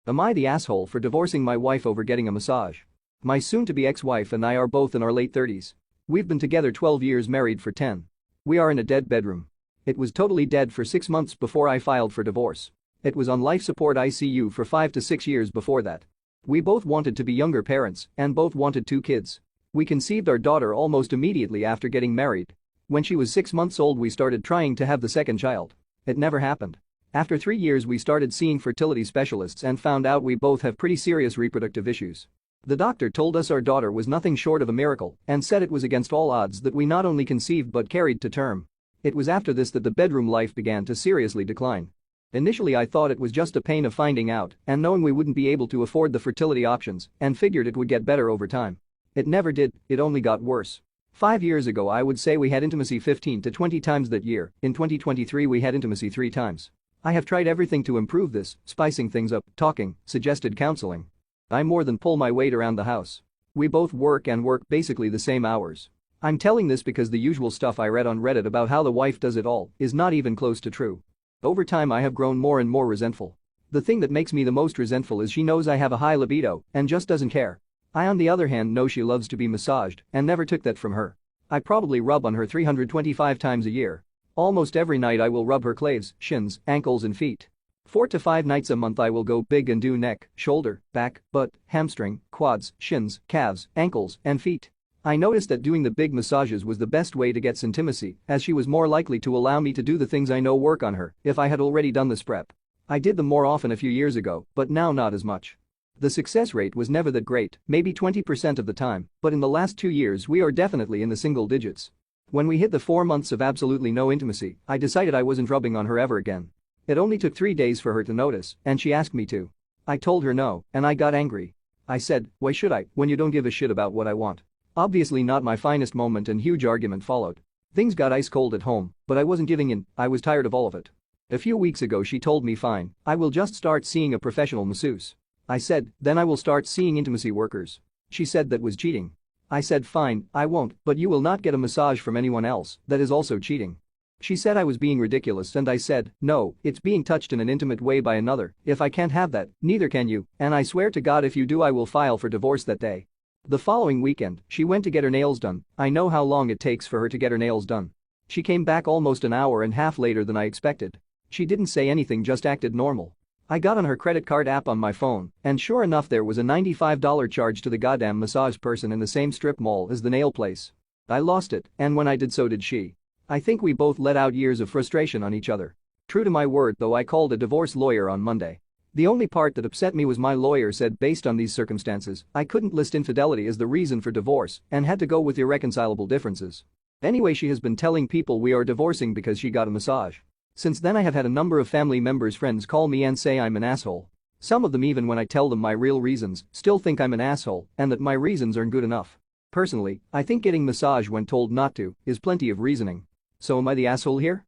Am I the asshole for divorcing my wife over getting a massage? My soon-to-be ex-wife and I are both in our late 30s. We've been together 12 years, married for 10. We are in a dead bedroom. It was totally dead for 6 months before I filed for divorce. It was on life support ICU for 5 to 6 years before that. We both wanted to be younger parents and both wanted 2 kids. We conceived our daughter almost immediately after getting married. When she was 6 months old, we started trying to have the second child. It never happened. After 3 years, we started seeing fertility specialists and found out we both have pretty serious reproductive issues. The doctor told us our daughter was nothing short of a miracle and said it was against all odds that we not only conceived but carried to term. It was after this that the bedroom life began to seriously decline. Initially, I thought it was just a pain of finding out and knowing we wouldn't be able to afford the fertility options and figured it would get better over time. It never did, it only got worse. 5 years ago, I would say we had intimacy 15 to 20 times that year. In 2023, we had intimacy 3 times. I have tried everything to improve this, spicing things up, talking, suggested counseling. I more than pull my weight around the house. We both work and work basically the same hours. I'm telling this because the usual stuff I read on Reddit about how the wife does it all is not even close to true. Over time, I have grown more and more resentful. The thing that makes me the most resentful is she knows I have a high libido and just doesn't care. I, on the other hand, know she loves to be massaged and never took that from her. I probably rub on her 325 times a year. Almost every night I will rub her claves, shins, ankles and feet. 4 to 5 nights a month I will go big and do neck, shoulder, back, butt, hamstring, quads, shins, calves, ankles, and feet. I noticed that doing the big massages was the best way to get intimacy, as she was more likely to allow me to do the things I know work on her if I had already done this prep. I did them more often a few years ago, but now not as much. The success rate was never that great, maybe 20% of the time, but in the last 2 years we are definitely in the single digits. When we hit the 4 months of absolutely no intimacy, I decided I wasn't rubbing on her ever again. It only took 3 days for her to notice, and she asked me to. I told her no, and I got angry. I said, why should I, when you don't give a shit about what I want? Obviously not my finest moment, and huge argument followed. Things got ice cold at home, but I wasn't giving in, I was tired of all of it. A few weeks ago she told me fine, I will just start seeing a professional masseuse. I said, then I will start seeing intimacy workers. She said that was cheating. I said fine, I won't, but you will not get a massage from anyone else, that is also cheating. She said I was being ridiculous and I said, no, it's being touched in an intimate way by another. If I can't have that, neither can you, and I swear to God if you do I will file for divorce that day. The following weekend, she went to get her nails done. I know how long it takes for her to get her nails done. She came back almost an hour and a half later than I expected. She didn't say anything, just acted normal. I got on her credit card app on my phone, and sure enough there was a $95 charge to the goddamn massage person in the same strip mall as the nail place. I lost it, and when I did so did she. I think we both let out years of frustration on each other. True to my word though, I called a divorce lawyer on Monday. The only part that upset me was my lawyer said based on these circumstances, I couldn't list infidelity as the reason for divorce and had to go with irreconcilable differences. Anyway, she has been telling people we are divorcing because she got a massage. Since then I have had a number of family members, friends call me and say I'm an asshole. Some of them, even when I tell them my real reasons, still think I'm an asshole and that my reasons aren't good enough. Personally, I think getting massage when told not to is plenty of reasoning. So am I the asshole here?